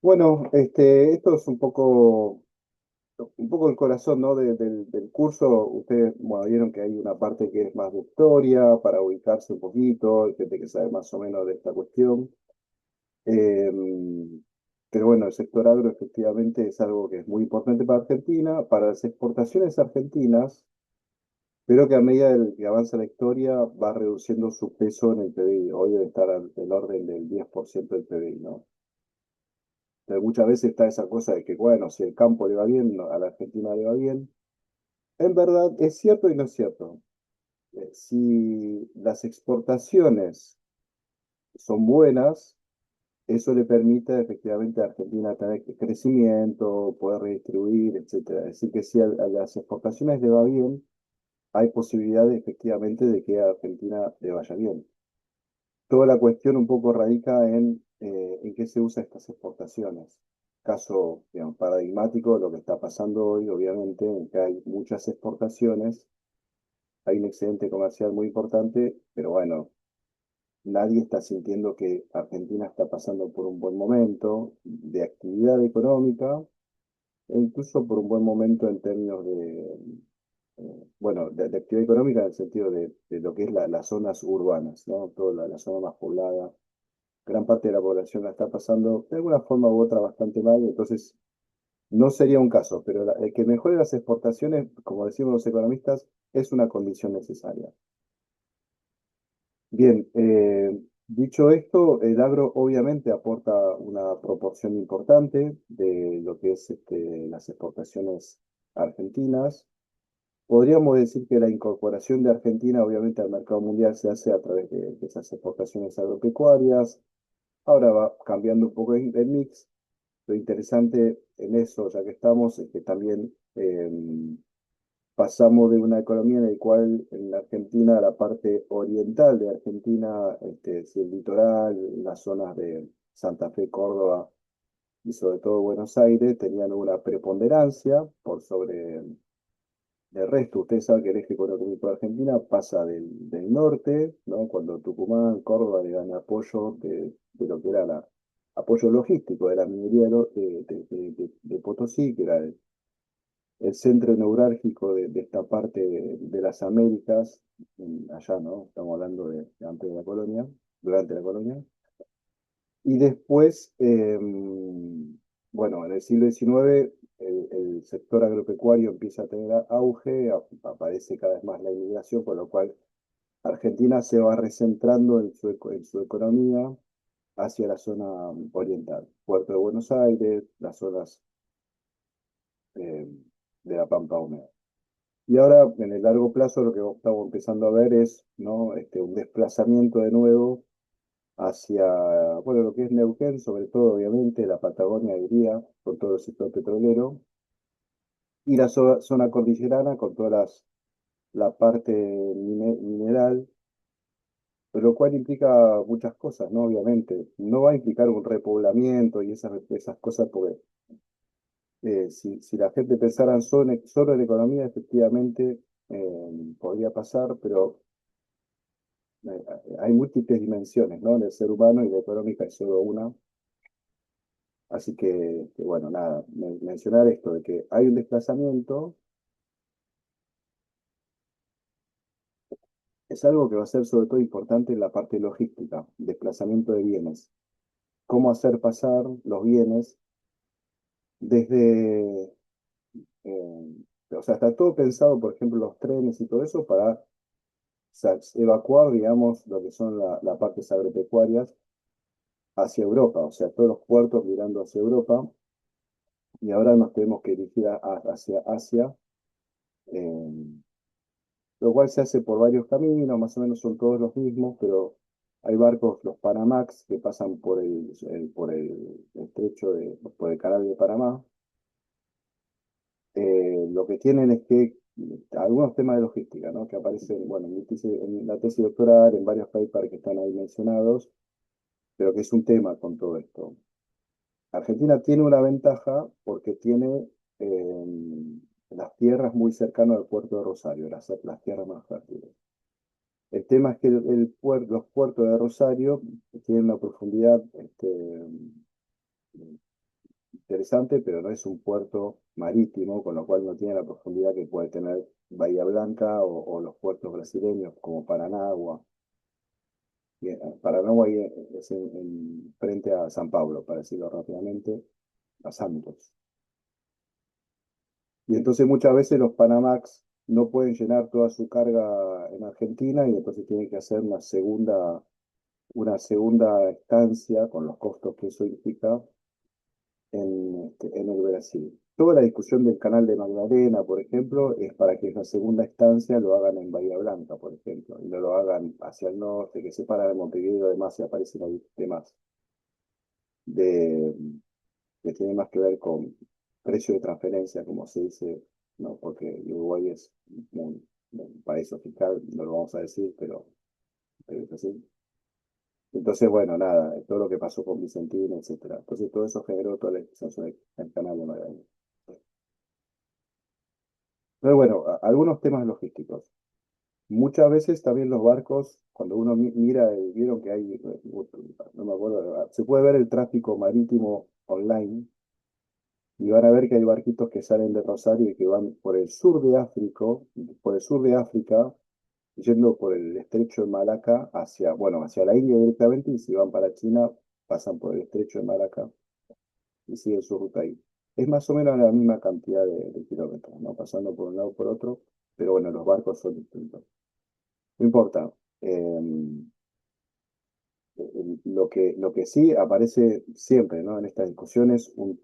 Bueno, esto es un poco el corazón, ¿no? del curso. Ustedes, bueno, vieron que hay una parte que es más de historia, para ubicarse un poquito, hay gente que sabe más o menos de esta cuestión. Eh, pero bueno, el sector agro efectivamente es algo que es muy importante para Argentina, para las exportaciones argentinas, pero que a medida que avanza la historia va reduciendo su peso en el PBI. Hoy debe estar del orden del 10% del PBI, ¿no? Entonces, muchas veces está esa cosa de que, bueno, si el campo le va bien, a la Argentina le va bien. En verdad, es cierto y no es cierto. Si las exportaciones son buenas, eso le permite efectivamente a Argentina tener crecimiento, poder redistribuir, etcétera. Es decir, que si a las exportaciones le va bien, hay posibilidades efectivamente de que a Argentina le vaya bien. Toda la cuestión un poco radica en qué se usa estas exportaciones. Caso, digamos, paradigmático de lo que está pasando hoy, obviamente, en que hay muchas exportaciones, hay un excedente comercial muy importante, pero bueno, nadie está sintiendo que Argentina está pasando por un buen momento de actividad económica e incluso por un buen momento en términos bueno, de actividad económica en el sentido de lo que es las zonas urbanas, ¿no? Toda la zona más poblada, gran parte de la población la está pasando de alguna forma u otra bastante mal, entonces no sería un caso, pero el que mejore las exportaciones, como decimos los economistas, es una condición necesaria. Bien, dicho esto, el agro obviamente aporta una proporción importante de lo que es las exportaciones argentinas. Podríamos decir que la incorporación de Argentina obviamente al mercado mundial se hace a través de esas exportaciones agropecuarias. Ahora va cambiando un poco el mix. Lo interesante en eso, ya que estamos, es que también pasamos de una economía en la cual en la Argentina, la parte oriental de Argentina, si el litoral, las zonas de Santa Fe, Córdoba y sobre todo Buenos Aires, tenían una preponderancia por sobre el resto. Ustedes saben que el eje económico de Argentina pasa del norte, ¿no? Cuando Tucumán, Córdoba le dan apoyo de lo que era apoyo logístico de la minería de Potosí, que era el centro neurálgico de esta parte de las Américas, allá, ¿no? Estamos hablando de antes de la colonia, durante la colonia. Y después, bueno, en el siglo XIX, el sector agropecuario empieza a tener auge, aparece cada vez más la inmigración, con lo cual Argentina se va recentrando en su economía hacia la zona oriental, Puerto de Buenos Aires, las zonas eh, de la Pampa Húmeda. Y ahora, en el largo plazo, lo que estamos empezando a ver es, ¿no? Un desplazamiento de nuevo hacia, bueno, lo que es Neuquén, sobre todo, obviamente, la Patagonia, diría, con todo el sector petrolero, y la zona cordillerana con toda la parte mineral, lo cual implica muchas cosas, ¿no? Obviamente, no va a implicar un repoblamiento y esas cosas, porque si la gente pensara solo en economía, efectivamente podría pasar, pero hay múltiples dimensiones, ¿no? En el ser humano y la económica es solo una. Así que, bueno, nada, mencionar esto de que hay un desplazamiento es algo que va a ser sobre todo importante en la parte logística, desplazamiento de bienes. Cómo hacer pasar los bienes desde, o sea, está todo pensado, por ejemplo, los trenes y todo eso para evacuar, digamos, lo que son las partes agropecuarias hacia Europa, o sea, todos los puertos mirando hacia Europa, y ahora nos tenemos que dirigir hacia Asia, eh, lo cual se hace por varios caminos, más o menos son todos los mismos, pero hay barcos, los Panamax, que pasan por el estrecho por el canal de Panamá. Lo que tienen es que algunos temas de logística, ¿no? Que aparecen, bueno, en la tesis doctoral, en varios papers que están ahí mencionados, pero que es un tema con todo esto. Argentina tiene una ventaja porque tiene eh, las tierras muy cercanas al puerto de Rosario, las tierras más fértiles. El tema es que los puertos de Rosario tienen una profundidad interesante, pero no es un puerto marítimo, con lo cual no tiene la profundidad que puede tener Bahía Blanca o los puertos brasileños como Paranagua. Bien, Paranagua ahí es frente a San Pablo, para decirlo rápidamente, a Santos. Y entonces muchas veces los Panamax no pueden llenar toda su carga en Argentina y entonces tienen que hacer una segunda estancia con los costos que eso implica en el Brasil. Toda la discusión del canal de Magdalena, por ejemplo, es para que esa segunda estancia lo hagan en Bahía Blanca, por ejemplo, y no lo hagan hacia el norte, que separa de Montevideo, además, y aparecen ahí temas de, que tienen más que ver con precio de transferencia, como se dice, ¿no? Porque Uruguay es un paraíso fiscal, no lo vamos a decir, pero es así. Entonces, bueno, nada, todo lo que pasó con Vicentín, etcétera. Entonces, todo eso generó toda la discusión sobre el canal de Magdalena. Pero bueno, algunos temas logísticos. Muchas veces también los barcos, cuando uno mira, vieron que hay, no me acuerdo, se puede ver el tráfico marítimo online y van a ver que hay barquitos que salen de Rosario y que van por el sur de África, yendo por el estrecho de Malaca hacia, bueno, hacia la India directamente y si van para China, pasan por el estrecho de Malaca y siguen su ruta ahí. Es más o menos la misma cantidad de kilómetros, ¿no? Pasando por un lado por otro, pero bueno, los barcos son distintos. No importa. Lo que sí aparece siempre, ¿no? En estas discusiones una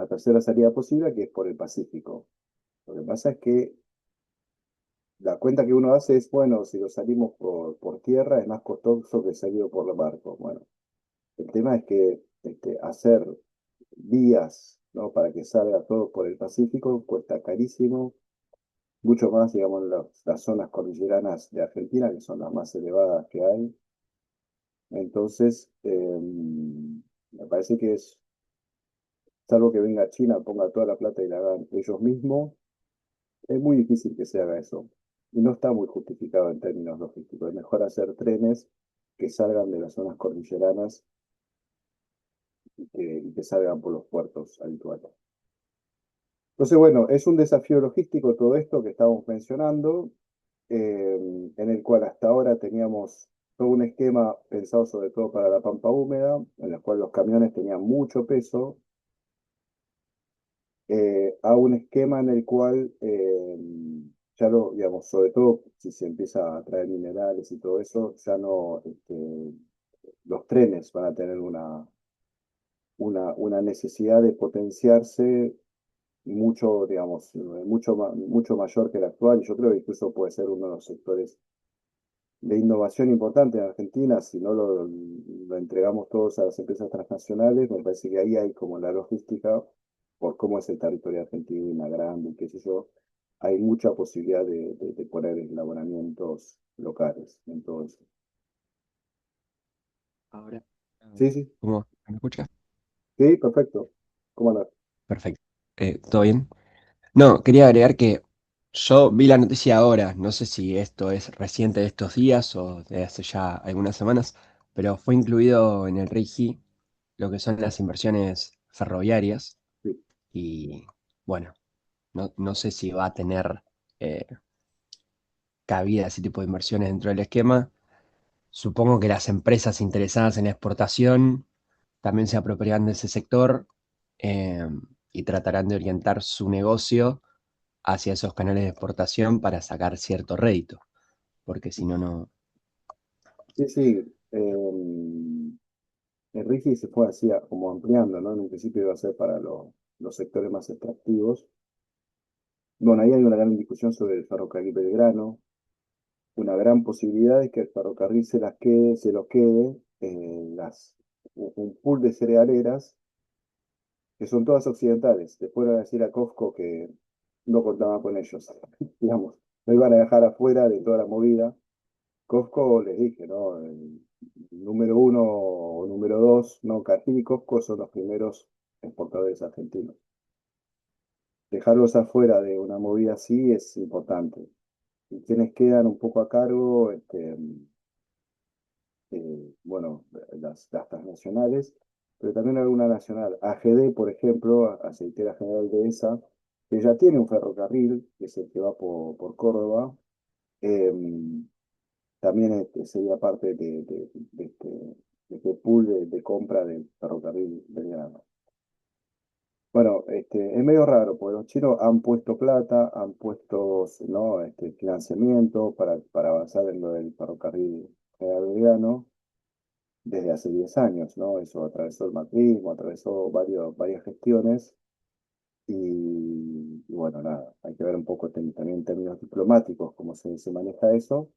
tercera salida posible que es por el Pacífico. Lo que pasa es que la cuenta que uno hace es, bueno, si lo salimos por tierra es más costoso que salir por el barco. Bueno, el tema es que hacer vías, ¿no? Para que salga todo por el Pacífico cuesta carísimo, mucho más, digamos, en las zonas cordilleranas de Argentina, que son las más elevadas que hay. Entonces, me parece que salvo que venga China, ponga toda la plata y la hagan ellos mismos, es muy difícil que se haga eso. Y no está muy justificado en términos logísticos. Es mejor hacer trenes que salgan de las zonas cordilleranas y que salgan por los puertos habituales. Entonces, bueno, es un desafío logístico todo esto que estamos mencionando, en el cual hasta ahora teníamos todo un esquema pensado sobre todo para la pampa húmeda, en el cual los camiones tenían mucho peso, a un esquema en el cual ya digamos, sobre todo si se empieza a traer minerales y todo eso, ya no, los trenes van a tener una necesidad de potenciarse mucho, digamos, mucho mayor que la actual. Y yo creo que incluso puede ser uno de los sectores de innovación importante en Argentina. Si no lo entregamos todos a las empresas transnacionales, me parece que ahí hay como la logística, por cómo es el territorio argentino, grande, y qué sé yo, hay mucha posibilidad de poner eslabonamientos locales en todo eso. Ahora, Sí, sí, ¿cómo me escuchas? sí, perfecto. ¿Cómo andás? Perfecto. ¿Todo bien? No, quería agregar que yo vi la noticia ahora, no sé si esto es reciente de estos días o de hace ya algunas semanas, pero fue incluido en el RIGI lo que son las inversiones ferroviarias Sí, y bueno, no sé si va a tener eh, cabida ese tipo de inversiones dentro del esquema. Supongo que las empresas interesadas en la exportación también se apropiarán de ese sector eh, y tratarán de orientar su negocio hacia esos canales de exportación para sacar cierto rédito, porque si no, no. sí, sí. El RIGI se fue así como ampliando, ¿no? En un principio iba a ser para los sectores más extractivos. Bueno, ahí hay una gran discusión sobre el ferrocarril Belgrano. Una gran posibilidad es que el ferrocarril se los quede un pool de cerealeras que son todas occidentales. Después van a decir a Costco que no contaban con ellos, digamos, lo iban a dejar afuera de toda la movida. Costco, les dije, ¿no? El número uno o número dos, no, Cargill y Costco son los primeros exportadores argentinos. Dejarlos afuera de una movida así es importante. Y quienes quedan un poco a cargo, bueno, las transnacionales. pero también alguna nacional. AGD, por ejemplo, Aceitera General de esa, que ya tiene un ferrocarril, que es el que va por Córdoba, eh, también sería parte de este pool de compra del ferrocarril Belgrano. Bueno, es medio raro, porque los chinos han puesto plata, han puesto, ¿no? Financiamiento para avanzar en lo del ferrocarril General Belgrano desde hace 10 años, ¿no? Eso atravesó el macrismo, atravesó varias gestiones y bueno, nada, hay que ver un poco también en términos diplomáticos cómo se maneja eso.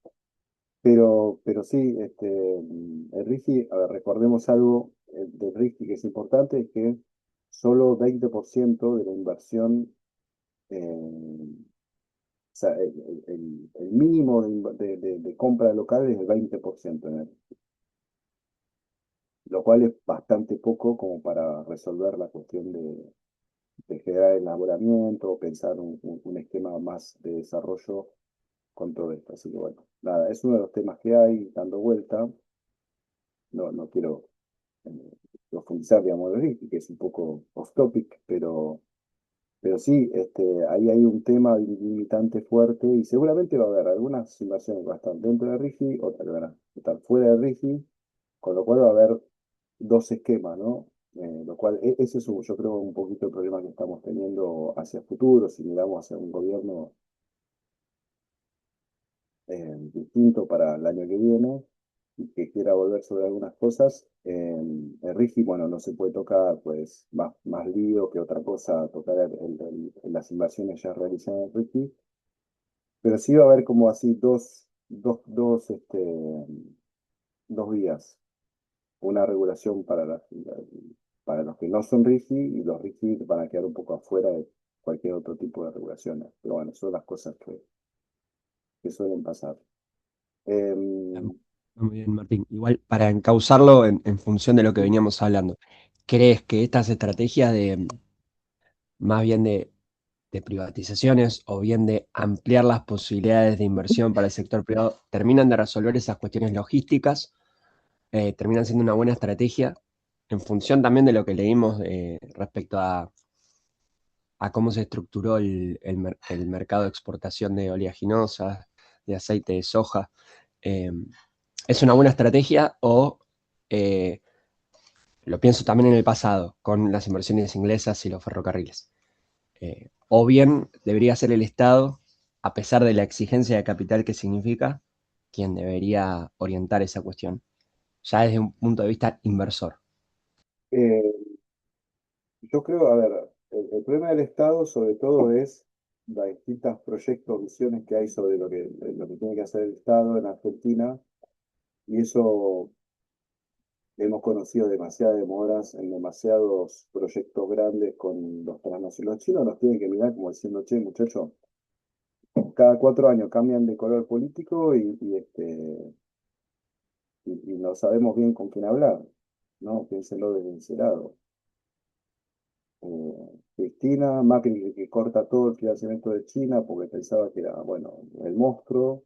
Pero sí, el RIGI, a ver, recordemos algo del RIGI que es importante, es que solo 20% de la inversión, o sea, el mínimo de compra local es el 20%, lo cual es bastante poco como para resolver la cuestión de generar el elaboramiento o pensar un esquema más de desarrollo con todo esto. Así que bueno, nada, es uno de los temas que hay dando vuelta. No quiero profundizar, digamos, en el que es un poco off topic, pero sí, ahí hay un tema limitante fuerte y seguramente va a haber algunas inversiones que van a estar dentro de RIGI, otras que van a estar fuera de RIGI, con lo cual va a haber dos esquemas, ¿no? Lo cual, ese es yo creo un poquito el problema que estamos teniendo hacia el futuro, si miramos hacia un gobierno distinto para el año que viene y que quiera volver sobre algunas cosas. El RIGI, bueno, no se puede tocar, pues más lío que otra cosa, tocar las inversiones ya realizadas en el RIGI, pero sí va a haber como así dos vías, una regulación para los que no son RIGI y los RIGI van a quedar un poco afuera de cualquier otro tipo de regulaciones. Pero bueno, son las cosas que suelen pasar. Está Em, muy bien, Martín. Igual, para encauzarlo en función de lo que veníamos hablando, ¿crees que estas estrategias más bien de privatizaciones o bien de ampliar las posibilidades de inversión para el sector privado, terminan de resolver esas cuestiones logísticas, terminan siendo una buena estrategia en función también de lo que leímos respecto a cómo se estructuró el mercado de exportación de oleaginosas, de aceite de soja? Eh, ¿Es una buena estrategia o eh, lo pienso también en el pasado con las inversiones inglesas y los ferrocarriles? O bien debería ser el Estado, a pesar de la exigencia de capital que significa, quien debería orientar esa cuestión, ya desde un punto de vista inversor. eh, Yo creo, a ver, el problema del Estado sobre todo es las distintas proyectos, visiones que hay sobre lo que tiene que hacer el Estado en Argentina, y eso hemos conocido demasiadas demoras en demasiados proyectos grandes con los transnacionales. Los chinos nos tienen que mirar como diciendo, che, muchachos, cada 4 años cambian de color político y no sabemos bien con quién hablar, ¿no? Piénsenlo desde ese lado. Cristina, Macri que corta todo el financiamiento de China porque pensaba que era, bueno, el monstruo.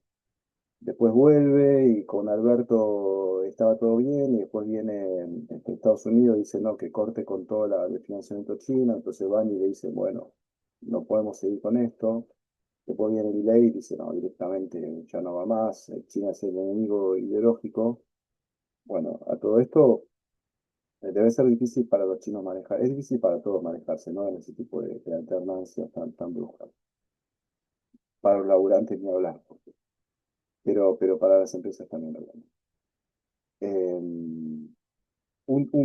Después vuelve y con Alberto estaba todo bien y después viene Estados Unidos y dice no, que corte con todo el financiamiento chino. Entonces van y le dicen, bueno, no podemos seguir con esto. Después viene Milei y dice, no, directamente ya no va más. China es el enemigo ideológico. Bueno, a todo esto debe ser difícil para los chinos manejar, es difícil para todos manejarse, ¿no? En ese tipo de alternancias tan bruscas. Para los laburantes ni hablar, pero para las empresas también hablamos.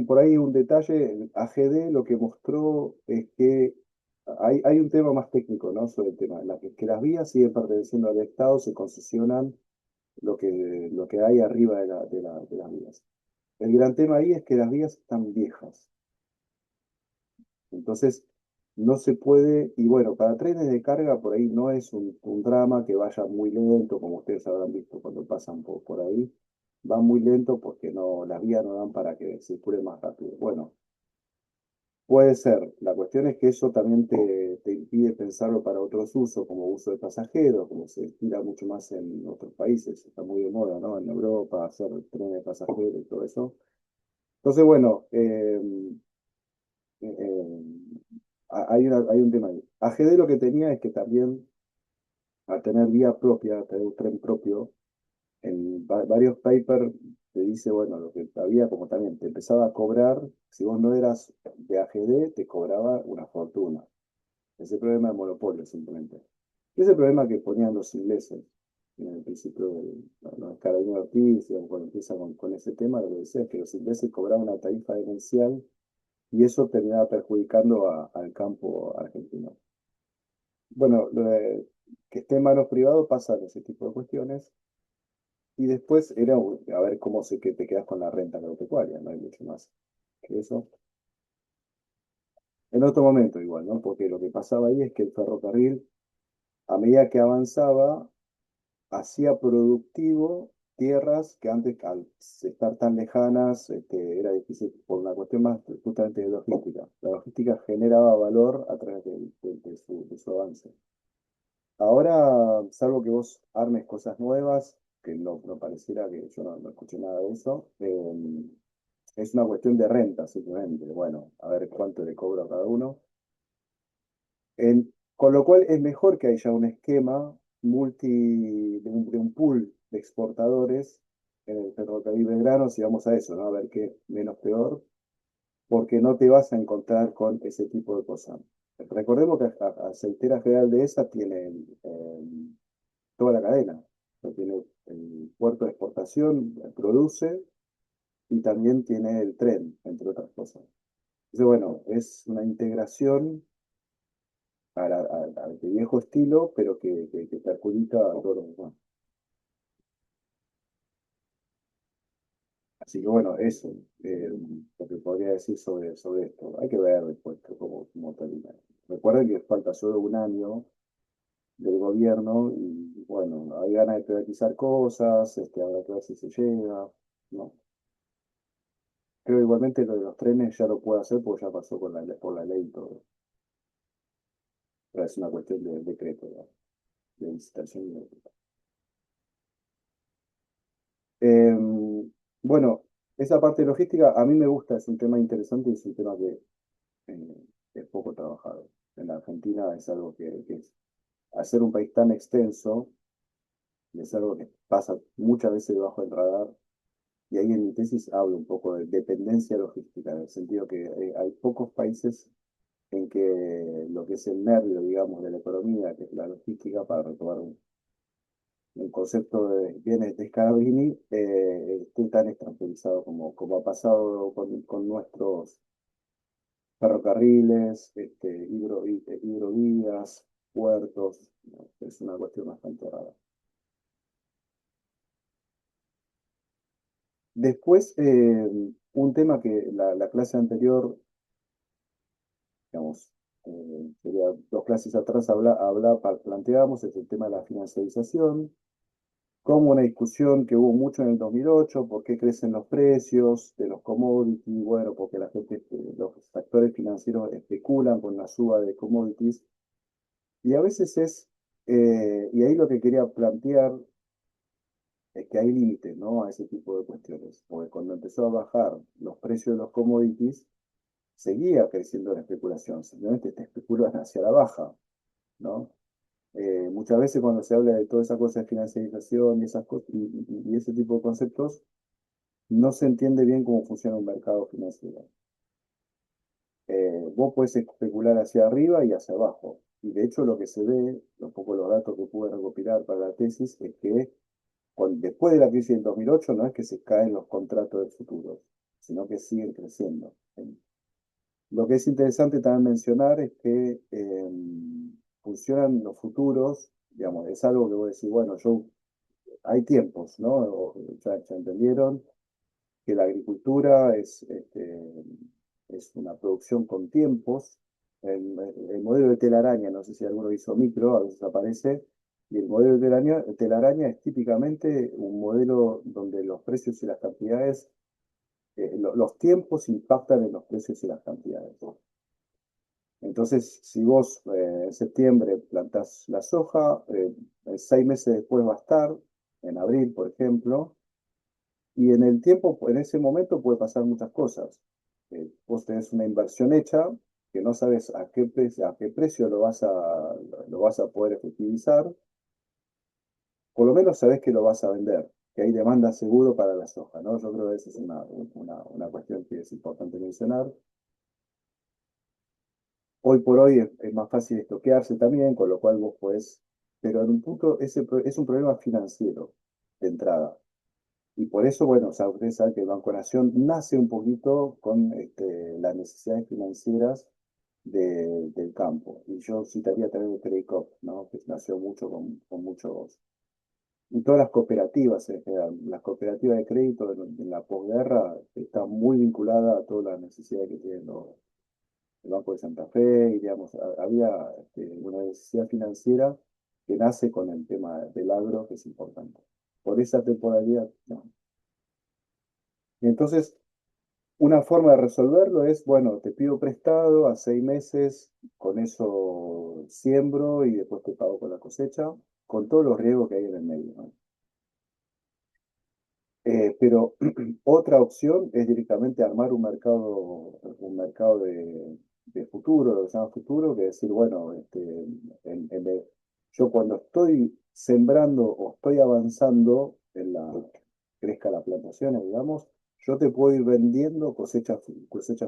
Por ahí un detalle, AGD lo que mostró es que hay un tema más técnico, ¿no? Sobre el tema, que las vías siguen perteneciendo al Estado, se concesionan lo que hay arriba de las vías. El gran tema ahí es que las vías están viejas. Entonces, no se puede, y bueno, para trenes de carga por ahí no es un drama que vaya muy lento, como ustedes habrán visto cuando pasan por ahí. Va muy lento porque las vías no dan para que circule más rápido. Bueno, puede ser. La cuestión es que eso también te impide pensarlo para otros usos, como uso de pasajeros, como se estila mucho más en otros países. Está muy de moda, ¿no? En Europa, hacer trenes de pasajeros y todo eso. Entonces, bueno, eh, hay un tema ahí. AGD lo que tenía es que también, al tener vía propia, al tener un tren propio, en varios papers te dice, bueno, lo que había como también te empezaba a cobrar, si vos no eras de AGD, te cobraba una fortuna. Ese problema de monopolio, simplemente. Ese problema que ponían los ingleses en el principio de los Carolina Ortiz, digamos, cuando empieza con ese tema, lo que decía es que los ingleses cobraban una tarifa demencial y eso terminaba perjudicando al campo argentino. Bueno, que esté en manos privadas pasan ese tipo de cuestiones. Y después era a ver cómo que te quedas con la renta agropecuaria, no hay mucho más que eso. En otro momento igual, ¿no? Porque lo que pasaba ahí es que el ferrocarril, a medida que avanzaba, hacía productivo tierras que antes, al estar tan lejanas, era difícil por una cuestión más justamente de logística. La logística generaba valor a través de su avance. Ahora, salvo que vos armes cosas nuevas, que no pareciera que yo no escuché nada de eso, es una cuestión de renta simplemente. Bueno, a ver cuánto le cobro a cada uno. Con lo cual es mejor que haya un esquema de un pool de exportadores en el ferrocarril Belgrano, si vamos a eso, ¿no? A ver qué menos peor, porque no te vas a encontrar con ese tipo de cosas. Recordemos que Aceitera General de esa tiene toda la cadena. Tiene el puerto de exportación, produce y también tiene el tren, entre otras cosas. Entonces, bueno, es una integración de viejo estilo, pero que perjudica a todos los demás. Así que bueno, eso, eh, lo que podría decir sobre esto. Hay que ver después cómo termina. Recuerden que falta solo un año del gobierno y bueno, hay ganas de privatizar cosas, habrá que ver si se llega, ¿no? Creo igualmente lo de los trenes ya lo puede hacer porque ya pasó por la ley y todo. Pero es una cuestión de decreto, ¿no? De licitación y de... bueno, esa parte logística a mí me gusta, es un tema interesante y es un tema que es poco trabajado. En la Argentina es algo que es, al ser un país tan extenso, es algo que pasa muchas veces debajo del radar. Y ahí en mi tesis hablo un poco de dependencia logística, en el sentido que hay pocos países en que lo que es el nervio, digamos, de la economía, que es la logística, para retomar un concepto de bienes de Scalabrini, esté tan extranjerizado como ha pasado con nuestros ferrocarriles, hidrovías, puertos, ¿no? Es una cuestión bastante rara. Después, un tema que la clase anterior, digamos, sería 2 clases atrás, planteábamos, es el tema de la financiarización, como una discusión que hubo mucho en el 2008, por qué crecen los precios de los commodities, bueno, porque la gente, los actores financieros especulan con la suba de commodities, y a veces y ahí lo que quería plantear es que hay límites, ¿no? A ese tipo de cuestiones, porque cuando empezó a bajar los precios de los commodities, seguía creciendo la especulación, simplemente te especulan hacia la baja, ¿no? Muchas veces cuando se habla de toda esa cosa de financiarización y esas cosas y ese tipo de conceptos, no se entiende bien cómo funciona un mercado financiero. Vos podés especular hacia arriba y hacia abajo. Y de hecho lo que se ve, un poco los datos que pude recopilar para la tesis, es que después de la crisis del 2008 no es que se caen los contratos de futuros, sino que siguen creciendo. Lo que es interesante también mencionar es que funcionan los futuros, digamos, es algo que vos decís, bueno, hay tiempos, ¿no? Ya entendieron que la agricultura es una producción con tiempos. El modelo de telaraña, no sé si alguno hizo micro, a veces aparece, y el modelo de telaraña es típicamente un modelo donde los precios y las cantidades, los tiempos impactan en los precios y las cantidades. Entonces, si vos en septiembre plantás la soja, 6 meses después va a estar, en abril, por ejemplo, Y en el tiempo, en ese momento puede pasar muchas cosas. Vos tenés una inversión hecha que no sabes a qué precio lo vas a poder efectivizar. Por lo menos sabés que lo vas a vender, que hay demanda seguro para la soja, ¿no? Yo creo que esa es una cuestión que es importante mencionar. Hoy por hoy es más fácil estoquearse también, con lo cual vos podés, pero en un punto es un problema financiero de entrada. Y por eso, bueno, o sea, ustedes saben que el Banco Nación nace un poquito con las necesidades financieras del campo. Y yo citaría también el Credit Corp, ¿no? Que nació mucho con muchos, y todas las cooperativas en general. Las cooperativas de crédito en la posguerra están muy vinculadas a todas las necesidades que tienen el Banco de Santa Fe, y digamos, había una necesidad financiera que nace con el tema del agro, que es importante. Por esa temporalidad, no. Y entonces, una forma de resolverlo es, bueno, te pido prestado a 6 meses, con eso siembro y después te pago con la cosecha, con todos los riesgos que hay en el medio, ¿no? Pero otra opción es directamente armar un mercado de futuro, lo que se llama futuro, que es decir, bueno, yo cuando estoy sembrando o estoy avanzando crezca la plantación, digamos, yo te puedo ir vendiendo cosecha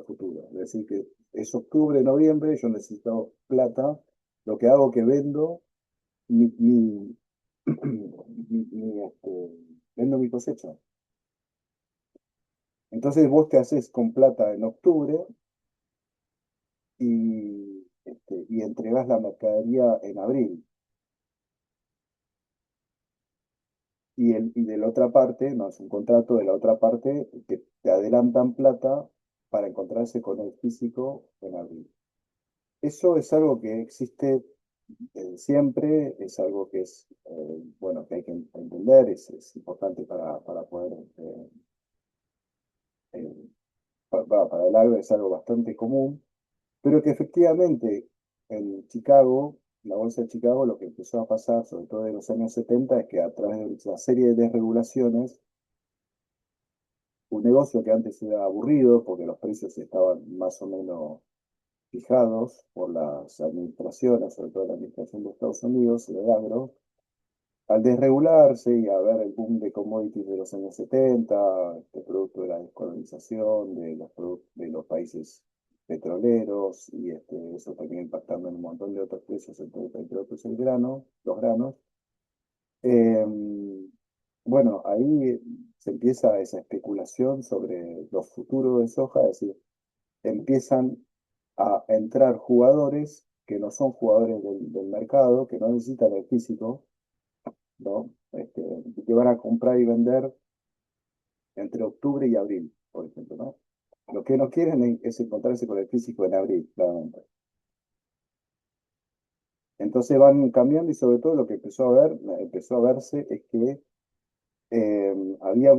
futura. Es decir, que es octubre, noviembre, yo necesito plata, lo que hago es que vendo mi, mi, vendo mi cosecha. Entonces vos te haces con plata en octubre y entregás la mercadería en abril. Y de la otra parte, no es un contrato, de la otra parte te adelantan plata para encontrarse con el físico en abril. Eso es algo que existe siempre, es algo que es, bueno, que hay que entender, es importante para poder, eh, para el agro es algo bastante común. Pero que efectivamente en Chicago, la bolsa de Chicago, lo que empezó a pasar, sobre todo en los años 70, es que a través de una serie de desregulaciones, un negocio que antes era aburrido porque los precios estaban más o menos fijados por las administraciones, sobre todo la administración de Estados Unidos, el agro, al desregularse y a ver el boom de commodities de los años 70, producto de la descolonización de los países petroleros, y eso también impactando en un montón de otros precios, entre otros los granos. Eh, bueno, ahí se empieza esa especulación sobre los futuros de soja, es decir, empiezan a entrar jugadores que no son jugadores del mercado, que no necesitan el físico, ¿no? Que van a comprar y vender entre octubre y abril, por ejemplo, ¿no? Lo que no quieren es encontrarse con el físico en abril, claramente. Entonces van cambiando, y sobre todo lo que empezó a verse es que había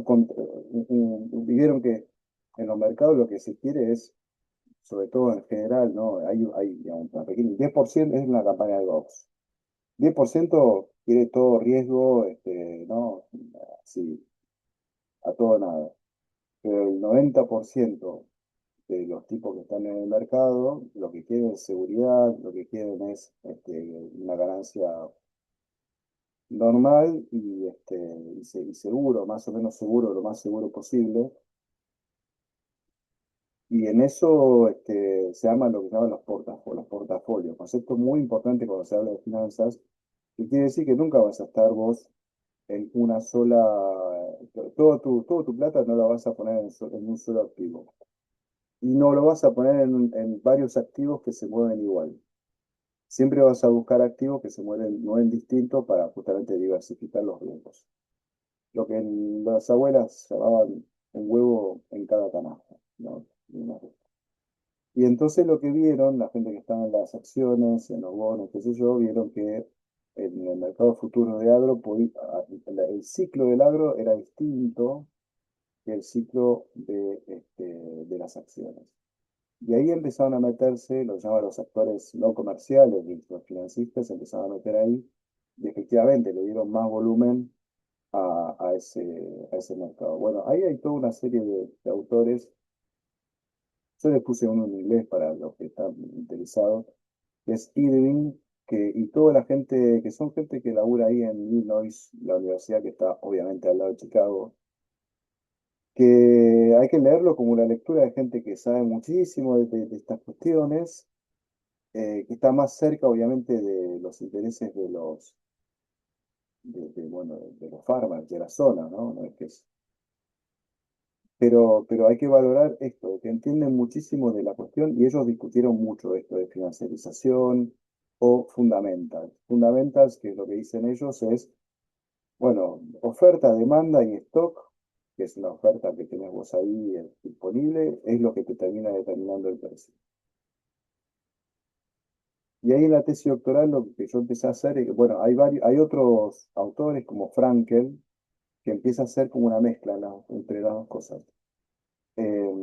vieron que en los mercados lo que se quiere es, sobre todo en general, ¿no? Hay digamos, una pequeña, 10% es una campaña de box. 10% quiere todo riesgo, ¿no? Así, a todo nada. Pero el 90% de los tipos que están en el mercado, lo que quieren es seguridad, lo que quieren es una ganancia normal y seguro, más o menos seguro, lo más seguro posible. Y en eso se arman lo que se llaman los portafolios, concepto muy importante cuando se habla de finanzas, que quiere decir que nunca vas a estar vos en una sola, todo tu plata no la vas a poner en un solo activo. Y no lo vas a poner en varios activos que se mueven igual. Siempre vas a buscar activos que se mueven distinto para justamente diversificar los riesgos. Lo que las abuelas llamaban un huevo en cada canasta, ¿no? Y entonces lo que vieron, la gente que estaba en las acciones, en los bonos, qué sé yo, vieron que en el mercado futuro de agro, el ciclo del agro era distinto que el ciclo de las acciones. Y ahí empezaron a meterse, lo llaman los actores no comerciales, los financistas, empezaron a meter ahí, y efectivamente le dieron más volumen a ese mercado. Bueno, ahí hay toda una serie de autores. Yo les puse uno en inglés para los que están interesados, que es Irving, y toda la gente, que son gente que labura ahí en Illinois, la universidad que está obviamente al lado de Chicago, que hay que leerlo como una lectura de gente que sabe muchísimo de estas cuestiones, que está más cerca obviamente de los intereses bueno, de los farmers, de la zona, ¿no? No es que pero hay que valorar esto, que entienden muchísimo de la cuestión y ellos discutieron mucho esto de financiarización o fundamentals. Fundamentals, que es lo que dicen ellos, es, bueno, oferta, demanda y stock, que es una oferta que tenés vos ahí disponible, es lo que te termina determinando el precio. Y ahí en la tesis doctoral lo que yo empecé a hacer, bueno, hay otros autores como Frankel, que empieza a hacer como una mezcla entre las dos cosas. Eh,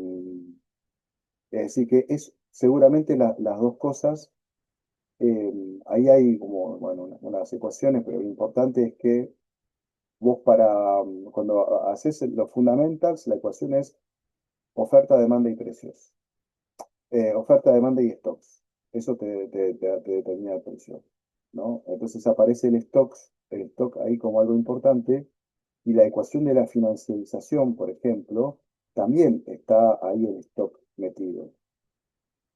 Es decir, que es seguramente las dos cosas, eh, ahí hay como, bueno, unas ecuaciones, pero lo importante es que vos cuando haces los fundamentals, la ecuación es oferta, demanda y precios. Oferta, demanda y stocks. Eso te determina el precio, ¿no? Entonces aparece el stock ahí como algo importante, y la ecuación de la financiarización, por ejemplo, también está ahí el stock metido.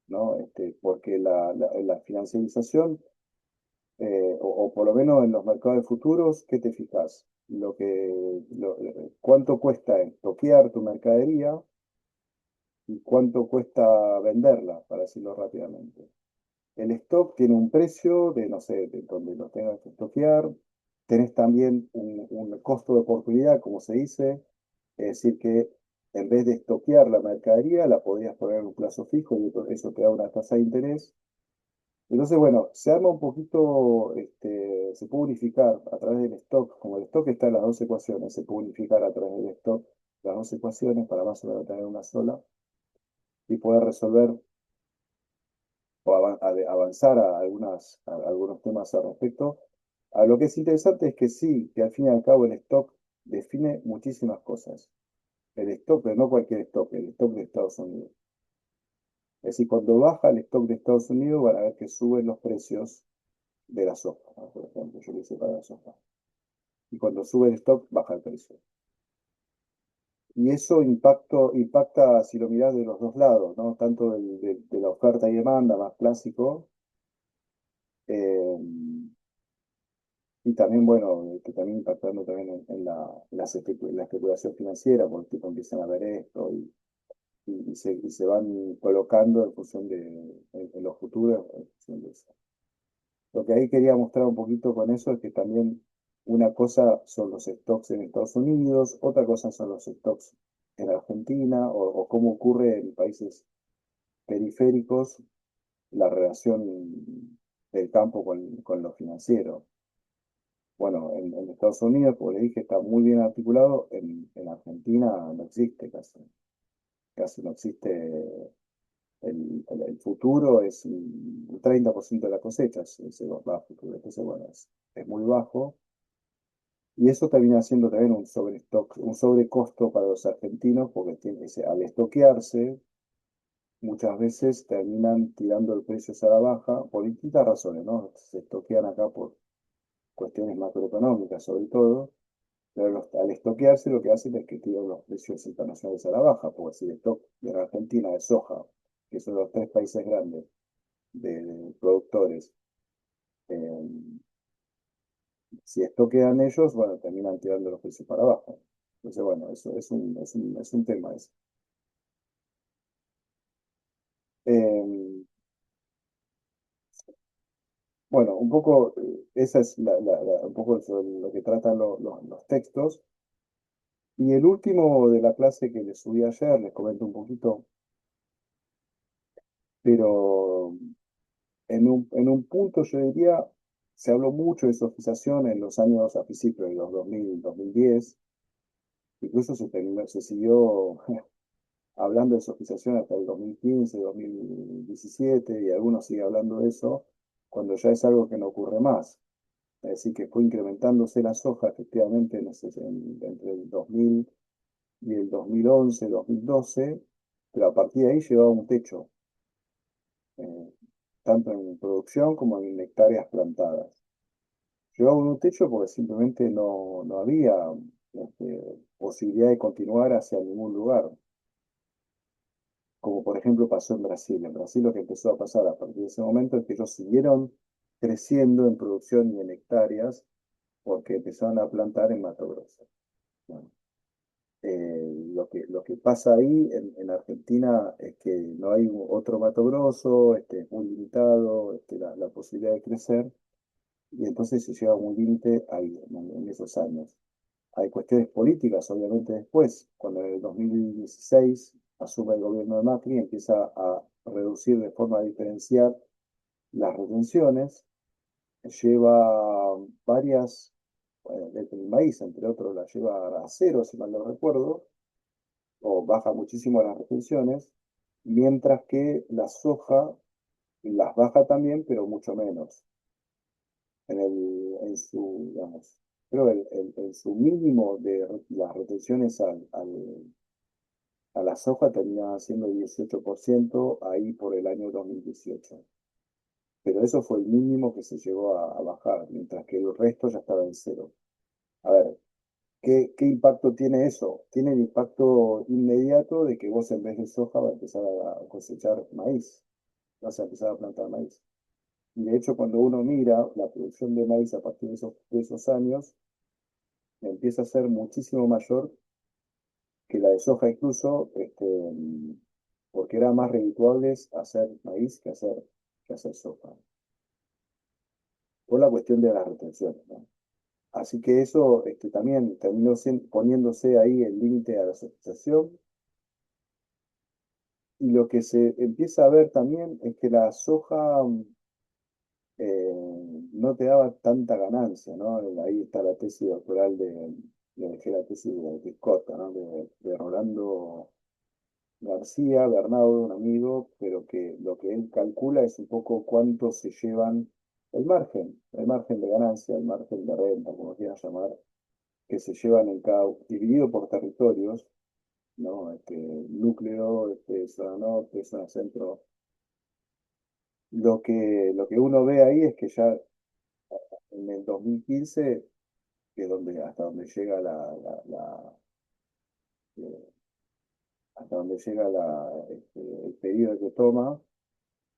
¿No? Porque la financiarización, o por lo menos en los mercados de futuros, ¿qué te fijas? ¿Cuánto cuesta estoquear tu mercadería y cuánto cuesta venderla, para decirlo rápidamente? El stock tiene un precio de, no sé, de donde lo tengas que estoquear. Tenés también un costo de oportunidad, como se dice, es decir, que en vez de estoquear la mercadería, la podrías poner en un plazo fijo y eso te da una tasa de interés. Entonces, bueno, se arma un poquito, se puede unificar a través del stock, como el stock está en las dos ecuaciones, se puede unificar a través del stock las dos ecuaciones para más o menos tener una sola y poder resolver o avanzar a algunos temas al respecto. A lo que es interesante es que sí, que al fin y al cabo el stock define muchísimas cosas. El stock, pero no cualquier stock, el stock de Estados Unidos. Es decir, cuando baja el stock de Estados Unidos, van a ver que suben los precios de la soja, ¿no? Por ejemplo, yo lo hice para la soja. Y cuando sube el stock, baja el precio. Y eso impacta, si lo mirás de los dos lados, ¿no? Tanto de la oferta y demanda, más clásico, eh, y también, bueno, que también impactando también en la especulación financiera, porque tipo empiezan a ver esto y se van colocando en función en los futuros, en función de eso. Lo que ahí quería mostrar un poquito con eso es que también una cosa son los stocks en Estados Unidos, otra cosa son los stocks en Argentina, o cómo ocurre en países periféricos la relación del campo con lo financiero. Bueno, en Estados Unidos, como le dije, está muy bien articulado, en Argentina no existe casi no existe. El futuro es un 30% de la cosecha, se va a futuro. Entonces, bueno, es muy bajo. Y eso termina siendo también un sobrestock, un sobrecosto para los argentinos, porque al estoquearse, muchas veces terminan tirando el precio a la baja por distintas razones, ¿no? Se estoquean acá por cuestiones macroeconómicas, sobre todo, pero al estoquearse lo que hacen es que tiran los precios internacionales a la baja, porque si el stock de la Argentina de soja, que son los tres países grandes de productores, eh, si estoquean ellos, bueno, terminan tirando los precios para abajo. Entonces, bueno, eso es un tema eso. Eh, bueno, un poco, esa es un poco lo que tratan los textos. Y el último de la clase que les subí ayer, les comento un poquito, pero en un punto yo diría, se habló mucho de sofización en los años a principios de los 2000, 2010, incluso se siguió hablando de sofización hasta el 2015, 2017, y algunos siguen hablando de eso, cuando ya es algo que no ocurre más. Es decir, que fue incrementándose la soja efectivamente entre el 2000 y el 2011, 2012, pero a partir de ahí llegaba a un techo, eh, tanto en producción como en hectáreas plantadas. Llegaba a un techo porque simplemente no había posibilidad de continuar hacia ningún lugar, como por ejemplo pasó en Brasil. En Brasil lo que empezó a pasar a partir de ese momento es que ellos siguieron creciendo en producción y en hectáreas porque empezaron a plantar en Mato Grosso. Bueno, lo que pasa ahí en Argentina es que no hay otro Mato Grosso, es muy limitado la posibilidad de crecer, y entonces se llega a un límite ahí, en esos años. Hay cuestiones políticas, obviamente, después, cuando en el 2016 asume el gobierno de Macri, empieza a reducir de forma diferencial las retenciones, lleva varias, bueno, el maíz, entre otros, la lleva a cero, si mal no recuerdo, o baja muchísimo las retenciones, mientras que la soja las baja también, pero mucho menos. En su, digamos, creo en su mínimo de las retenciones a la soja terminaba siendo 18% ahí por el año 2018. Pero eso fue el mínimo que se llegó a bajar, mientras que el resto ya estaba en cero. A ver, ¿qué impacto tiene eso? Tiene el impacto inmediato de que vos en vez de soja vas a empezar a cosechar maíz, vas a empezar a plantar maíz. Y de hecho, cuando uno mira la producción de maíz a partir de esos años, empieza a ser muchísimo mayor que la de soja incluso, porque era más redituable hacer maíz que hacer soja, por la cuestión de las retenciones, ¿no? Así que eso también terminó poniéndose ahí el límite a la asociación. Y lo que se empieza a ver también es que la soja no te daba tanta ganancia, ¿no? Ahí está la tesis doctoral dejé la tesis de Scott, ¿no? De Rolando García Bernardo, un amigo, pero que lo que él calcula es un poco cuánto se llevan el margen de ganancia, el margen de renta, como quieras llamar, que se llevan dividido por territorios, ¿no? Núcleo, zona norte, zona centro. Lo que uno ve ahí es que ya en el 2015, que es hasta donde llega eh, hasta donde llega el periodo que toma,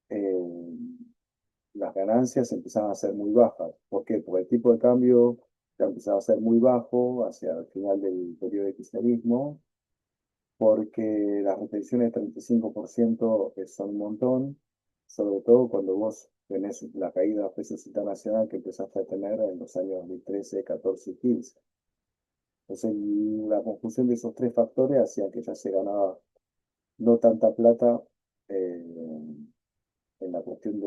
eh, las ganancias empezaban a ser muy bajas. ¿Por qué? Porque el tipo de cambio ya empezaba a ser muy bajo hacia el final del periodo de kirchnerismo, porque las retenciones de 35% son un montón, sobre todo cuando vos tenés la caída de los precios internacionales que empezaste a tener en los años 2013, 14 y 15. Entonces, la conjunción de esos tres factores hacía que ya se ganaba no tanta plata en la cuestión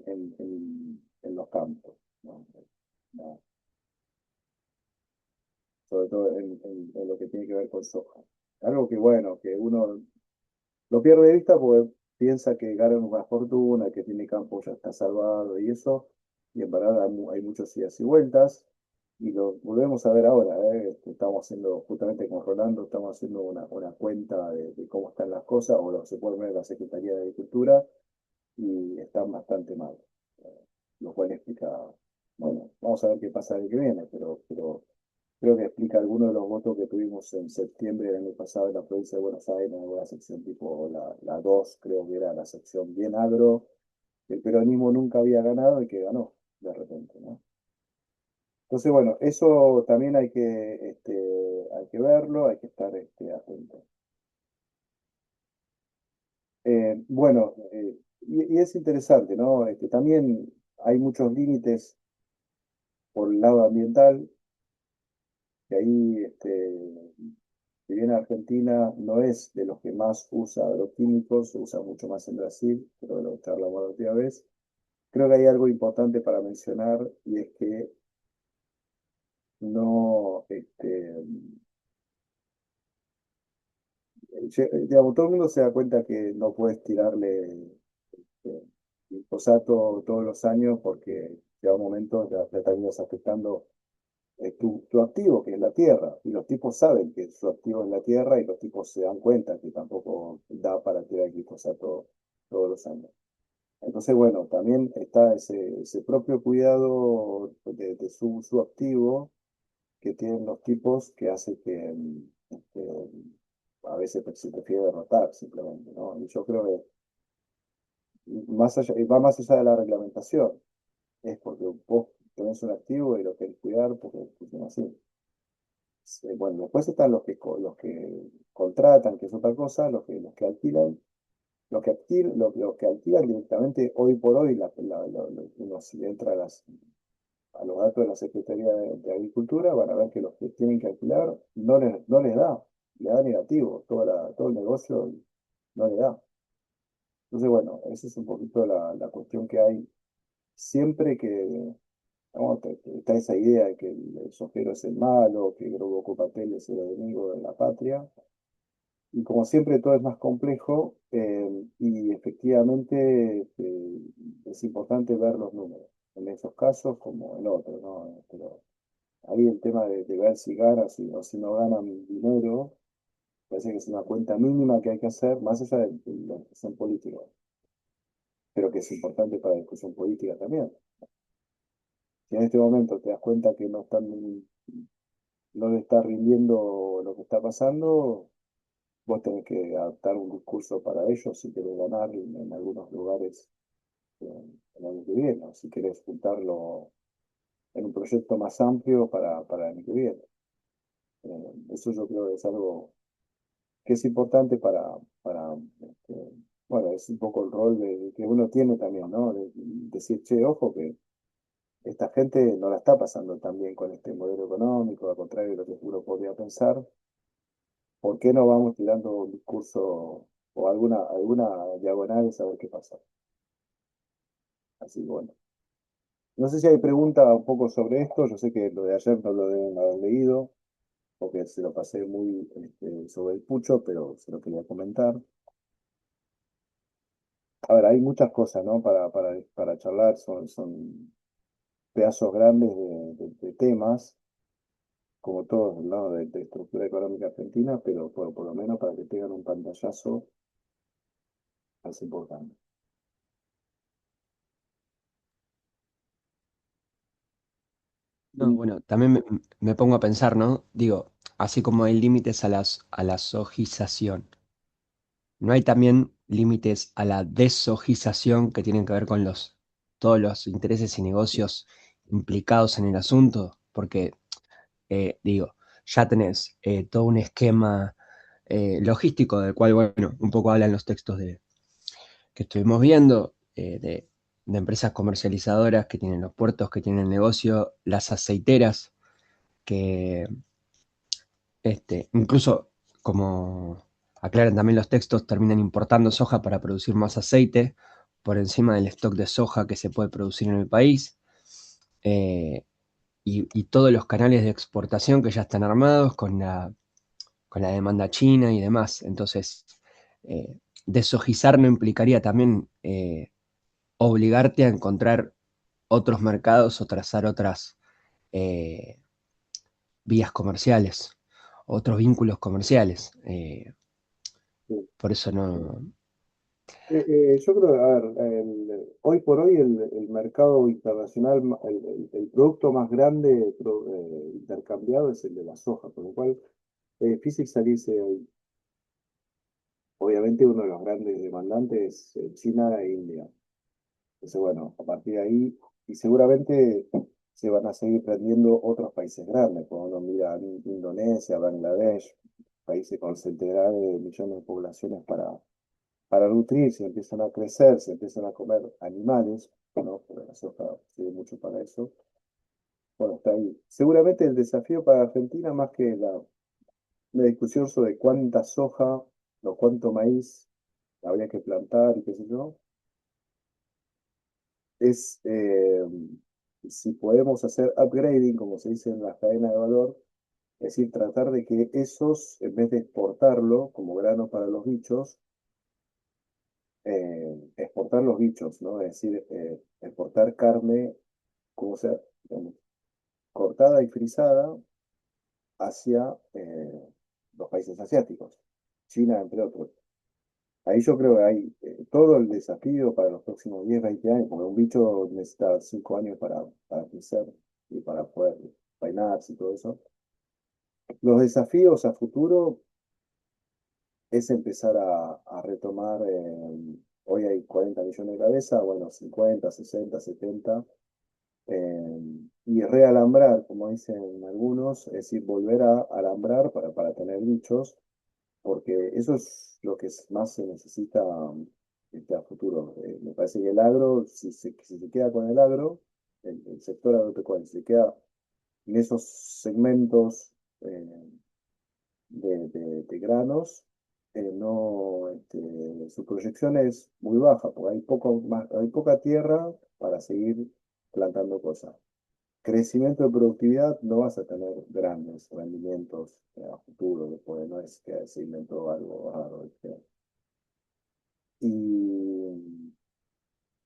en los campos, ¿no? No, sobre todo en lo que tiene que ver con soja. Algo que, bueno, que uno lo pierde de vista porque piensa que gana una fortuna, que tiene campo ya está salvado y eso, y en verdad hay muchos idas y vueltas, y lo volvemos a ver ahora, ¿eh? Estamos haciendo, justamente con Rolando, estamos haciendo una cuenta de cómo están las cosas, o lo que se puede ver en la Secretaría de Agricultura, y están bastante mal, eh, lo cual explica, bueno, vamos a ver qué pasa el que viene, pero creo que explica algunos de los votos que tuvimos en septiembre del año pasado en la provincia de Buenos Aires, en alguna sección tipo la 2 creo que era la sección bien agro, que el peronismo nunca había ganado y que ganó de repente, ¿no? Entonces, bueno, eso también hay que verlo, hay que estar atento. Bueno, y es interesante, ¿no? También hay muchos límites por el lado ambiental, que ahí, si bien Argentina no es de los que más usa agroquímicos, se usa mucho más en Brasil, pero de lo que hablamos la última vez, creo que hay algo importante para mencionar y es que no, digamos, todo el mundo se da cuenta que no puedes tirarle este, glifosato todos los años porque llega un momento ya terminas afectando tu activo, que es la tierra, y los tipos saben que su activo es la tierra y los tipos se dan cuenta que tampoco da para tirar glifosato todos los años. Entonces, bueno, también está ese propio cuidado de su activo que tienen los tipos que hace que a veces se prefiere derrotar simplemente, ¿no? Y yo creo que más allá, va más allá de la reglamentación, es porque vos tenés un activo y lo querés cuidar porque funciona así. Bueno, después están los que contratan, que es otra cosa, los que alquilan. Los que alquilan directamente hoy por hoy, uno si entra a los datos de la Secretaría de Agricultura, van a ver que los que tienen que alquilar no les da, le da negativo, todo el negocio no le da. Entonces, bueno, esa es un poquito la cuestión que hay siempre que ¿no? Está esa idea de que el sojero es el malo, que Grobo Papel es el enemigo de la patria. Y como siempre todo es más complejo y efectivamente es importante ver los números, en esos casos como en otros, ¿no? Pero ahí el tema de ver si ganan o si no ganan dinero, parece que es una cuenta mínima que hay que hacer, más allá de la discusión política, pero que es importante para la discusión política también. Si en este momento te das cuenta que no le está rindiendo lo que está pasando, vos tenés que adaptar un discurso para ellos si querés ganar en algunos lugares el año que viene, o si querés juntarlo en un proyecto más amplio para el año que viene. Eso yo creo que es algo que es importante para bueno, es un poco el rol que uno tiene también, ¿no? De decir, che, ojo, que esta gente no la está pasando tan bien con este modelo económico, al contrario de lo que uno podría pensar. ¿Por qué no vamos tirando un discurso o alguna diagonal y saber qué pasa? Así que bueno. No sé si hay pregunta un poco sobre esto. Yo sé que lo de ayer no lo deben haber leído, porque se lo pasé muy sobre el pucho, pero se lo quería comentar. A ver, hay muchas cosas, ¿no? Para charlar, son pedazos grandes de temas, como todos, ¿no? De estructura económica argentina, pero por lo menos para que tengan un pantallazo es importante. No, bueno, también me pongo a pensar, ¿no? Digo, así como hay límites a la sojización, ¿no hay también límites a la desojización que tienen que ver con todos los intereses y negocios implicados en el asunto? Porque, digo, ya tenés todo un esquema logístico del cual, bueno, un poco hablan los textos que estuvimos viendo, de empresas comercializadoras que tienen los puertos, que tienen el negocio, las aceiteras, que incluso, como aclaran también los textos, terminan importando soja para producir más aceite por encima del stock de soja que se puede producir en el país. eh, y todos los canales de exportación que ya están armados con la demanda china y demás. Entonces, desojizar no implicaría también obligarte a encontrar otros mercados o trazar otras eh, vías comerciales, otros vínculos comerciales. Sí. Por eso no. Yo creo, a ver, hoy por hoy el mercado internacional, el producto más grande intercambiado es el de la soja, con lo cual es difícil salirse de ahí. Obviamente uno de los grandes demandantes es China e India. Entonces, bueno, a partir de ahí, y seguramente se van a seguir prendiendo otros países grandes, cuando uno mira Indonesia, Bangladesh, países con centenares de millones de poblaciones para nutrirse, empiezan a crecer, se empiezan a comer animales, ¿no? Porque la soja sirve mucho para eso. Bueno, está ahí. Seguramente el desafío para Argentina, más que la discusión sobre cuánta soja o cuánto maíz habría que plantar y qué sé yo, es si podemos hacer upgrading, como se dice en la cadena de valor, es decir, tratar de que esos, en vez de exportarlo como grano para los bichos, exportar los bichos, ¿no? Es decir, exportar carne como sea, digamos, cortada y frisada hacia los países asiáticos, China, entre otros. Ahí yo creo que hay todo el desafío para los próximos 10 20 años, porque un bicho necesita 5 años para crecer y para poder peinarse y todo eso. Los desafíos a futuro es empezar a retomar, hoy hay 40 millones de cabezas, bueno, 50 60 70 eh, y realambrar, como dicen algunos, es decir, volver a alambrar para tener bichos, porque eso es lo que más se necesita a futuro. Me parece que el agro, si se queda con el agro, el sector agropecuario, si se queda en esos segmentos de granos, no, su proyección es muy baja, porque hay poca tierra para seguir plantando cosas. Crecimiento de productividad, no vas a tener grandes rendimientos a futuro, después no es que se inventó algo raro. Y,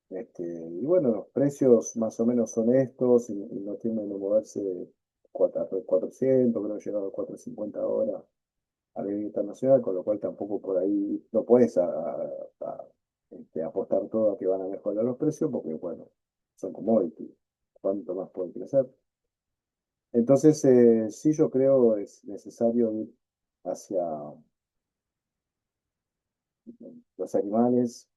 y bueno, los precios más o menos son estos y no tienden a moverse 400, creo que llegaron a 450 ahora a nivel internacional, con lo cual tampoco por ahí no puedes apostar todo a que van a mejorar los precios, porque bueno, son commodities. ¿Cuánto más pueden crecer? Entonces, sí, yo creo es necesario ir hacia los animales,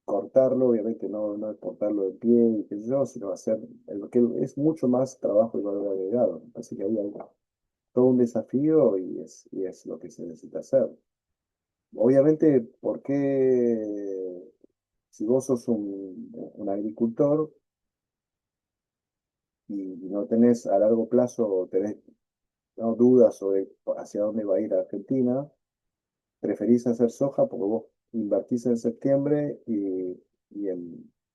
cortarlo, obviamente no exportarlo de pie y qué sé yo, sino hacer, que es mucho más trabajo y valor agregado. Así que ahí hay todo un desafío y es lo que se necesita hacer. Obviamente, ¿por qué si vos sos un agricultor y no tenés a largo plazo, tenés, ¿no?, dudas sobre hacia dónde va a ir Argentina? Preferís hacer soja porque vos invertís en septiembre y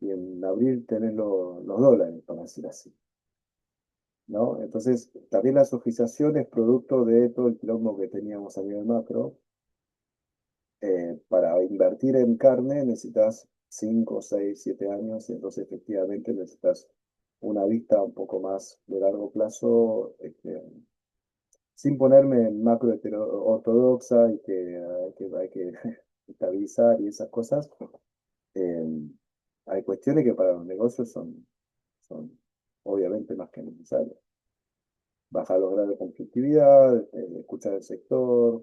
en abril tenés los dólares, para decir así, ¿no? Entonces, también la sojización es producto de todo el quilombo que teníamos a nivel macro. Para invertir en carne necesitas 5 6 7 años, y entonces efectivamente necesitas una vista un poco más de largo plazo, sin ponerme en macro ortodoxa y que hay que estabilizar y esas cosas. eh, Hay cuestiones que para los negocios son obviamente más que necesarias. Bajar los grados de conflictividad, escuchar el sector.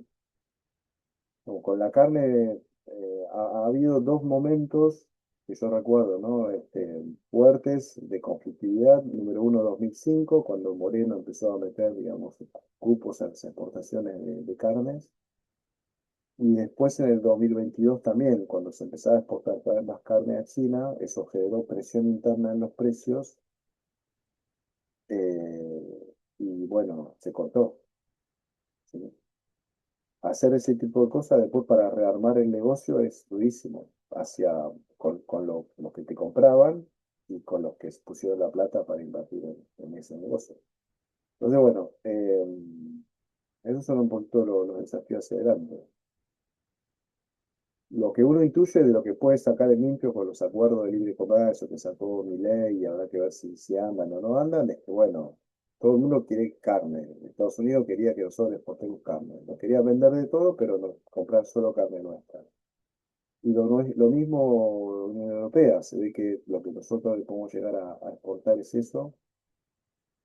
Como con la carne, ha habido dos momentos que yo recuerdo, ¿no? Fuertes de conflictividad. Número uno, 2005, cuando Moreno empezó a meter, digamos, cupos en las exportaciones de carnes. Y después en el 2022 también, cuando se empezaba a exportar cada vez más carne a China, eso generó presión interna en los precios, y bueno, se cortó. ¿Sí? Hacer ese tipo de cosas después para rearmar el negocio es durísimo, con los que te compraban y con los que pusieron la plata para invertir en ese negocio. Entonces, bueno, esos son un poquito los desafíos hacia adelante. Lo que uno intuye de lo que puede sacar en limpio con los acuerdos de libre comercio que sacó Milei, y habrá que ver si andan o no andan, es que, bueno, todo el mundo quiere carne. Estados Unidos quería que nosotros exportemos carne. Nos quería vender de todo, pero no, comprar solo carne nuestra. Y lo mismo Unión Europea, se ve que lo que nosotros podemos llegar a exportar es eso.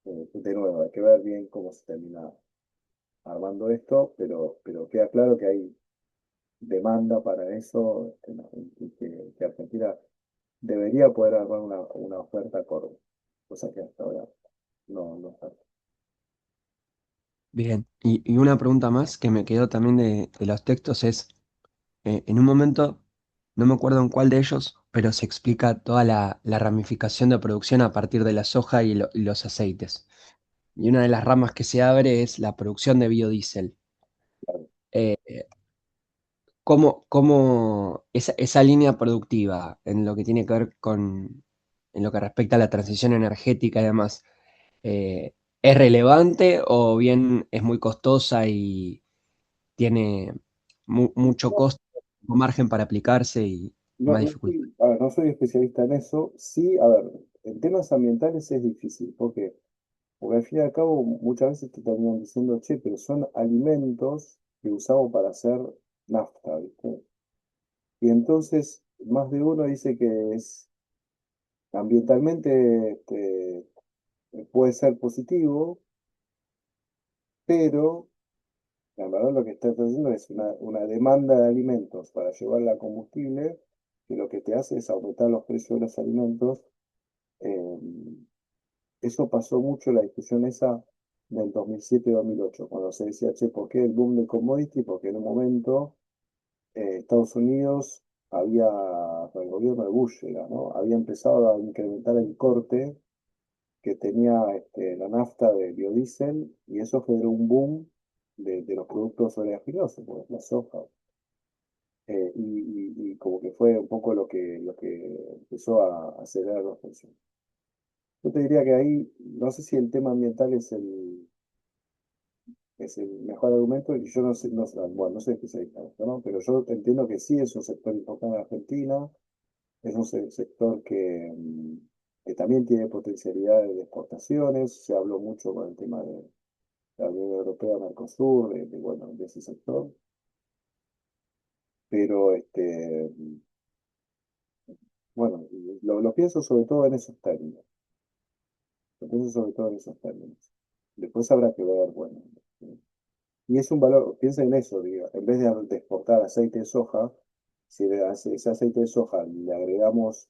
De nuevo, hay que ver bien cómo se termina armando esto, pero queda claro que hay demanda para eso, y que Argentina debería poder armar una oferta acorde, cosa que hasta ahora no está. Bien, y una pregunta más que me quedó también de los textos es, en un momento, no me acuerdo en cuál de ellos, pero se explica toda la ramificación de producción a partir de la soja y los aceites. Y una de las ramas que se abre es la producción de biodiesel. Claro. Eh, ¿Cómo esa línea productiva en lo que tiene que ver en lo que respecta a la transición energética y demás, es relevante o bien es muy costosa y tiene mucho No, costo, margen para aplicarse y no, más no dificultad? soy, a ver, no soy especialista en eso. Sí, a ver, en temas ambientales es difícil. ¿Por qué? Porque al fin y al cabo muchas veces te terminan diciendo, che, pero son alimentos que usamos para hacer nafta, ¿viste? Y entonces más de uno dice que es ambientalmente puede ser positivo, pero la verdad lo que está haciendo es una demanda de alimentos para llevarla a combustible, que lo que te hace es aumentar los precios de los alimentos. Eh, Eso pasó mucho la discusión esa del 2007-2008, cuando se decía, che, ¿por qué el boom de commodity? Porque en un momento Estados Unidos había, con el gobierno de Bush era, ¿no? Había empezado a incrementar el corte que tenía la nafta de biodiesel y eso generó un boom de los productos oleaginosos, como la soja. Y como que fue un poco lo que empezó a acelerar los precios. Yo te diría que ahí, no sé si el tema ambiental es el mejor argumento, y yo no sé, no, bueno, no sé qué se dedica a esto, ¿no? Pero yo entiendo que sí es un sector importante en Argentina, es un sector que también tiene potencialidades de exportaciones, se habló mucho con el tema de la Unión Europea, Mercosur, bueno, de ese sector, pero bueno, lo pienso sobre todo en esos términos, lo pienso sobre todo en esos términos. Después habrá que ver, bueno, y es un valor, piensa en eso, diga, en vez de exportar aceite de soja, si ese aceite de soja le agregamos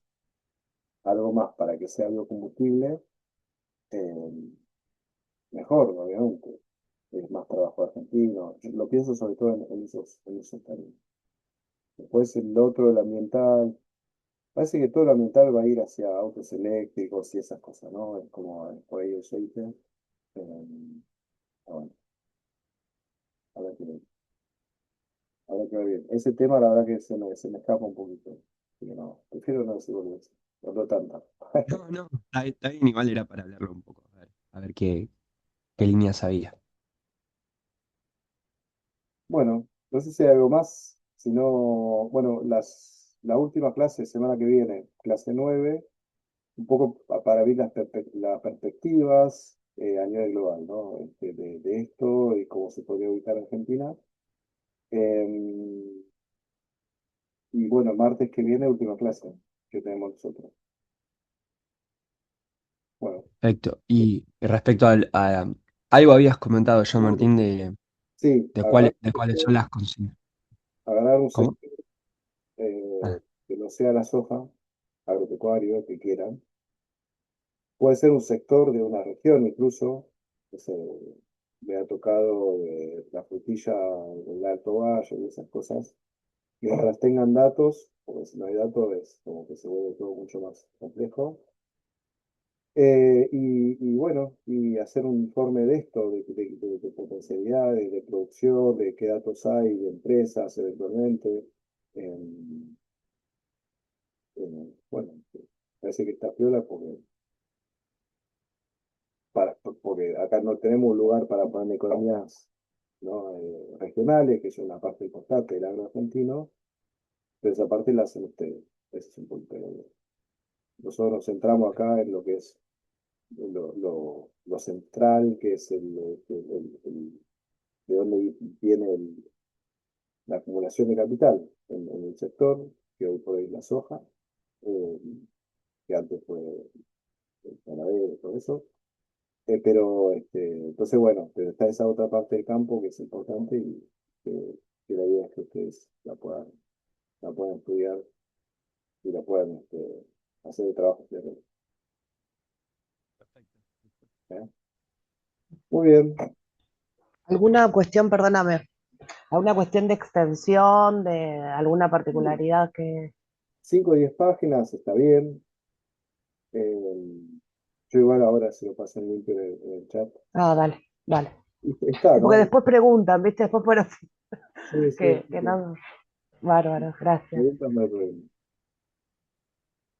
algo más para que sea biocombustible, eh, mejor, obviamente. Es más trabajo argentino. Yo lo pienso sobre todo en esos términos. Después el otro, el ambiental. Parece que todo lo ambiental va a ir hacia autos eléctricos y esas cosas, ¿no? Es como por ahí el aceite. Bueno, habrá que ver. Habrá que ver bien. Ese tema, la verdad que se me escapa un poquito. Así que no, prefiero no decirlo eso. No tanta. No, no, está bien, igual era para hablarlo un poco, a ver qué líneas había. Bueno, no sé si hay algo más. Si no, bueno, la última clase, semana que viene, clase 9 un poco para ver las perspectivas a nivel global, ¿no? De esto y cómo se podría ubicar Argentina. Eh, y bueno, martes que viene, última clase que tenemos nosotros. Bueno, Perfecto. Y respecto algo habías comentado ya, Martín, sí, de cuáles son las consignas. agarrar un ¿Cómo? sector Ah, que no sea la soja, agropecuario, que quieran. Puede ser un sector de una región incluso, que me ha tocado la frutilla del Alto Valle y esas cosas. Mientras tengan datos, porque si no hay datos es como que se vuelve todo mucho más complejo. Y bueno, y hacer un informe de esto, de potencialidades, de producción, de qué datos hay, de empresas eventualmente. Bueno, parece que está piola porque acá no tenemos un lugar para poner economías, ¿no? Regionales, que es una parte importante del agro argentino, pero esa parte la hacen ustedes. Ese es un punto. Nosotros nos centramos acá en lo que es lo central, que es de dónde viene la acumulación de capital en el sector, que hoy por hoy es la soja, eh, que antes fue el ganadero y todo eso. Pero, entonces, bueno, pero está esa otra parte del campo que es importante y que la idea es que ustedes la puedan estudiar y la puedan hacer el trabajo de. perfecto. ¿Eh? Muy bien. ¿Alguna cuestión, perdóname, alguna cuestión de extensión, de alguna particularidad que... 5 o 10 páginas está bien. Eh, yo igual ahora se lo paso en limpio en el chat. Ah, dale, dale. Y está, Sí, porque ¿no? después preguntan, ¿viste? Después por Sí, sí, que, sí, que sí. no... Bárbaro, gracias. Preguntas no hay problema.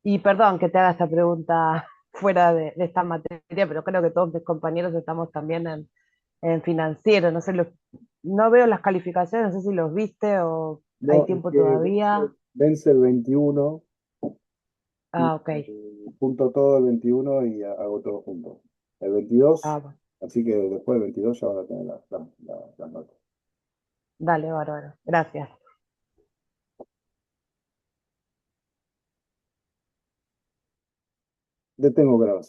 Y perdón que te haga esta pregunta fuera de esta materia, pero creo que todos mis compañeros estamos también en financiero. No sé, no veo las calificaciones, no sé si los viste o hay No, es tiempo que todavía. vence el 21 y Ah, ok. junto todo el 21 y hago todo junto. El 22, Bueno, así que después del 22 ya van a tener las notas. dale, bárbaro. Gracias. Detengo grabación.